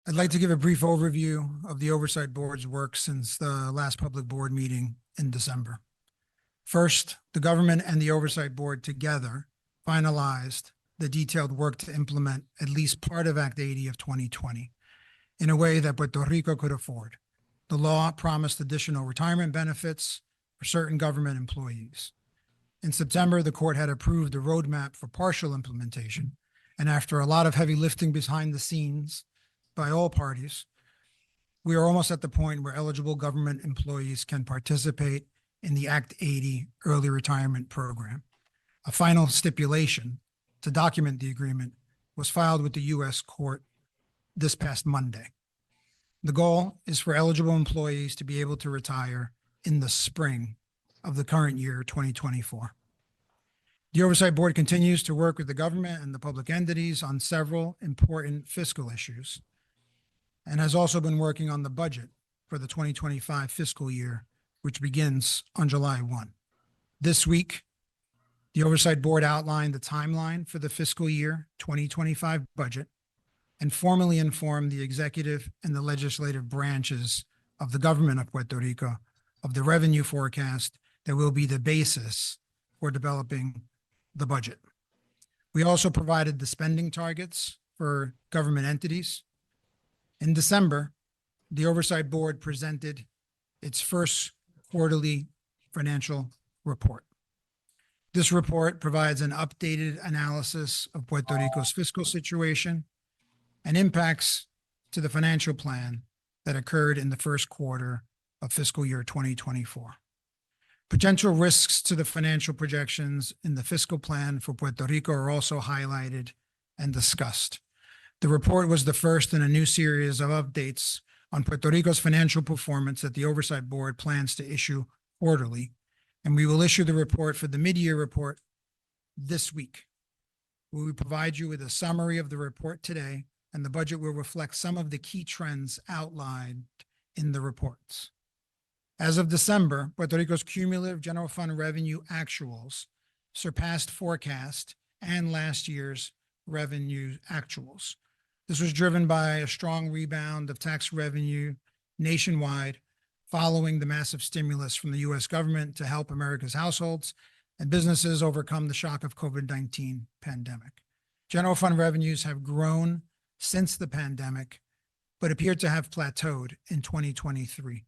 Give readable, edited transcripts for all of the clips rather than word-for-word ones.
I'd like to give a brief overview of the Oversight Board's work since the last public board meeting in December. First, the government and the Oversight Board together finalized the detailed work to implement at least part of Act 80 of 2020 in a way that Puerto Rico could afford. The law promised additional retirement benefits for certain government employees. In September, the court had approved a roadmap for partial implementation, and after a lot of heavy lifting behind the scenes by all parties, we are almost at the point where eligible government employees can participate in the Act 80 early retirement program. A final stipulation to document the agreement was filed with the U.S. court this past Monday. The goal is for eligible employees to be able to retire in the spring of the current year, 2024. The Oversight Board continues to work with the government and the public entities on several important fiscal issues, and has also been working on the budget for the 2025 fiscal year, which begins on July 1. This week, the Oversight Board outlined the timeline for the fiscal year 2025 budget and formally informed the executive and the legislative branches of the government of Puerto Rico of the revenue forecast that will be the basis for developing the budget. We also provided the spending targets for government entities. In December, the Oversight Board presented its first quarterly financial report. This report provides an updated analysis of Puerto Rico's fiscal situation and impacts to the financial plan that occurred in the first quarter of fiscal year 2024. Potential risks to the financial projections in the fiscal plan for Puerto Rico are also highlighted and discussed. The report was the first in a new series of updates on Puerto Rico's financial performance that the Oversight Board plans to issue quarterly, and we will issue the report for the mid-year report this week. We will provide you with a summary of the report today, and the budget will reflect some of the key trends outlined in the reports. As of December, Puerto Rico's cumulative general fund revenue actuals surpassed forecast and last year's revenue actuals. This was driven by a strong rebound of tax revenue nationwide following the massive stimulus from the U.S. government to help America's households and businesses overcome the shock of COVID-19 pandemic. General fund revenues have grown since the pandemic, but appear to have plateaued in 2023.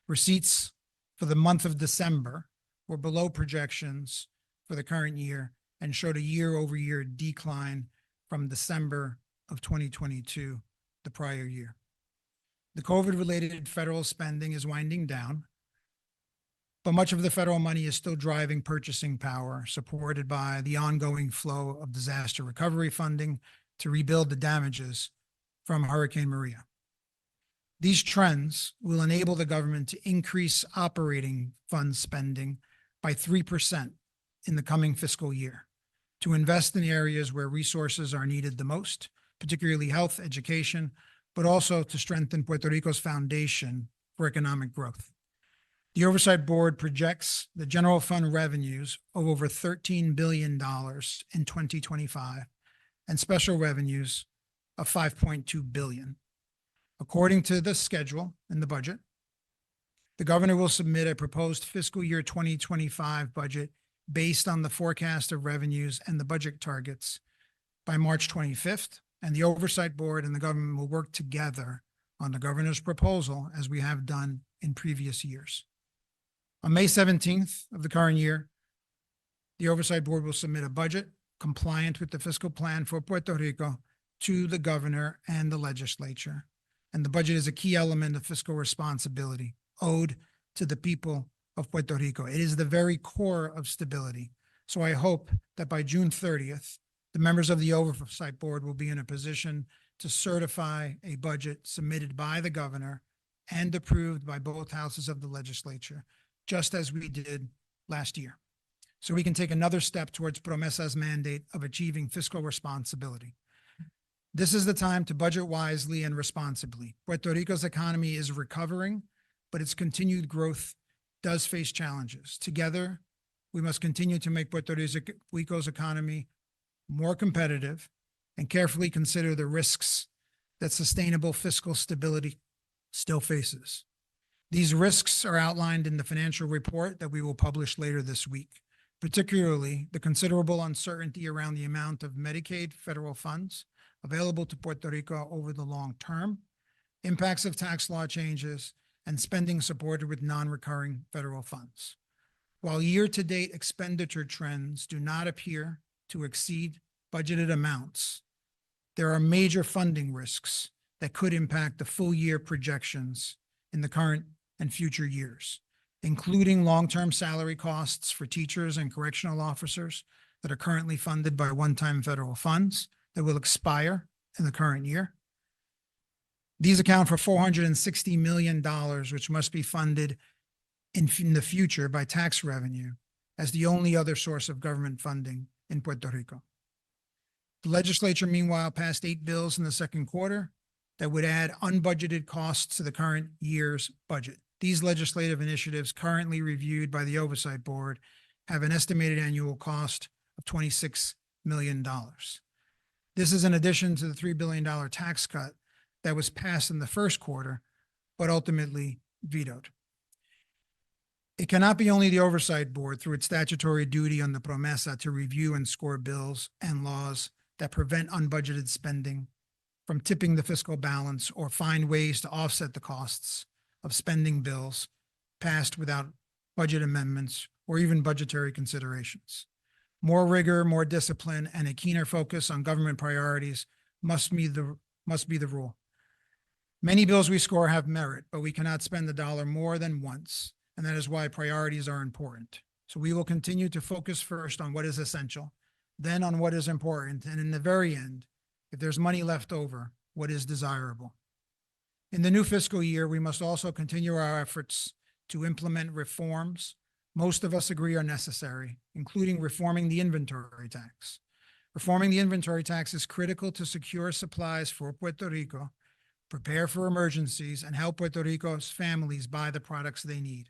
Receipts for the month of December were below projections for the current year and showed a year-over-year decline from December of 2022, the prior year. The COVID-related federal spending is winding down, but much of the federal money is still driving purchasing power, supported by the ongoing flow of disaster recovery funding to rebuild the damages from Hurricane Maria. These trends will enable the government to increase operating fund spending by 3% in the coming fiscal year to invest in areas where resources are needed the most, particularly health, education, but also to strengthen Puerto Rico's foundation for economic growth. The Oversight Board projects the general fund revenues of over $13 billion in 2025 and special revenues of $5.2 billion. According to the schedule in the budget, the governor will submit a proposed fiscal year 2025 budget based on the forecast of revenues and the budget targets by March 25th, and the Oversight Board and the government will work together on the governor's proposal as we have done in previous years. On May 17th of the current year, the Oversight Board will submit a budget compliant with the fiscal plan for Puerto Rico to the governor and the legislature. And the budget is a key element of fiscal responsibility owed to the people of Puerto Rico. It is the very core of stability. So I hope that by June 30th, the members of the Oversight Board will be in a position to certify a budget submitted by the governor and approved by both houses of the legislature, just as we did last year. So we can take another step towards Promesa's mandate of achieving fiscal responsibility. This is the time to budget wisely and responsibly. Puerto Rico's economy is recovering, but its continued growth does face challenges. Together, we must continue to make Puerto Rico's economy more competitive and carefully consider the risks that sustainable fiscal stability still faces. These risks are outlined in the financial report that we will publish later this week, particularly the considerable uncertainty around the amount of Medicaid federal funds available to Puerto Rico over the long term, impacts of tax law changes, and spending supported with non-recurring federal funds. While year-to-date expenditure trends do not appear to exceed budgeted amounts, there are major funding risks that could impact the full-year projections in the current and future years, including long-term salary costs for teachers and correctional officers that are currently funded by one-time federal funds that will expire in the current year. These account for $460 million, which must be funded in the future by tax revenue as the only other source of government funding in Puerto Rico. The legislature, meanwhile, passed 8 bills in the second quarter that would add unbudgeted costs to the current year's budget. These legislative initiatives, currently reviewed by the Oversight Board, have an estimated annual cost of $26 million. This is in addition to the $3 billion tax cut that was passed in the first quarter, but ultimately vetoed. It cannot be only the Oversight Board, through its statutory duty on the Promesa, to review and score bills and laws that prevent unbudgeted spending from tipping the fiscal balance or find ways to offset the costs of spending bills passed without budget amendments or even budgetary considerations. More rigor, more discipline, and a keener focus on government priorities must be the rule. Many bills we score have merit, but we cannot spend the dollar more than once, and that is why priorities are important. So we will continue to focus first on what is essential, then on what is important, and in the very end, if there's money left over, what is desirable. In the new fiscal year, we must also continue our efforts to implement reforms most of us agree are necessary, including reforming the inventory tax. Reforming the inventory tax is critical to secure supplies for Puerto Rico, prepare for emergencies, and help Puerto Rico's families buy the products they need.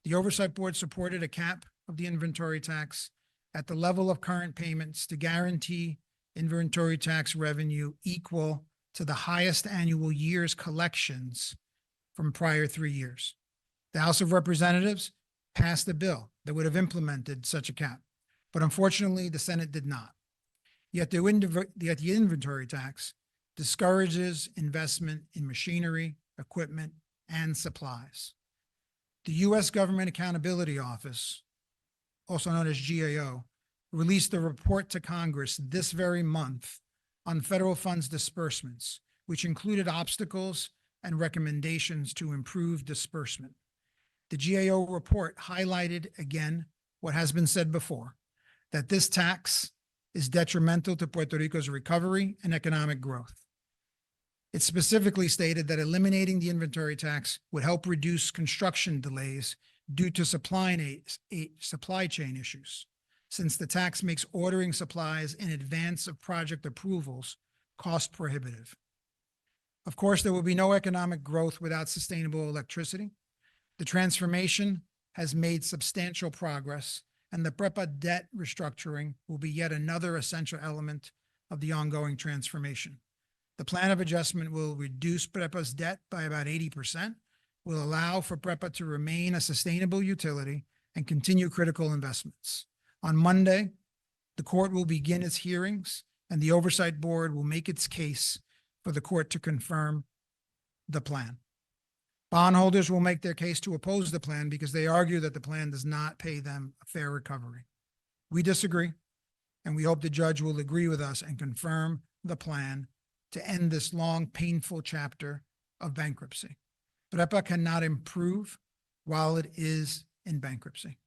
The Oversight Board supported a cap of the inventory tax at the level of current payments to guarantee inventory tax revenue equal to the highest annual year's collections from prior 3 years. The House of Representatives passed a bill that would have implemented such a cap, but unfortunately the Senate did not. Yet the inventory tax discourages investment in machinery, equipment, and supplies. The U.S. Government Accountability Office, also known as GAO, released a report to Congress this very month on federal funds disbursements, which included obstacles and recommendations to improve disbursement. The GAO report highlighted again what has been said before, that this tax is detrimental to Puerto Rico's recovery and economic growth. It specifically stated that eliminating the inventory tax would help reduce construction delays due to supply chain issues, since the tax makes ordering supplies in advance of project approvals cost prohibitive. Of course, there will be no economic growth without sustainable electricity. The transformation has made substantial progress, and the PREPA debt restructuring will be yet another essential element of the ongoing transformation. The plan of adjustment will reduce PREPA's debt by about 80%, will allow for PREPA to remain a sustainable utility and continue critical investments. On Monday, the court will begin its hearings, and the Oversight Board will make its case for the court to confirm the plan. Bondholders will make their case to oppose the plan because they argue that the plan does not pay them a fair recovery. We disagree, and we hope the judge will agree with us and confirm the plan to end this long, painful chapter of bankruptcy. PREPA cannot improve while it is in bankruptcy.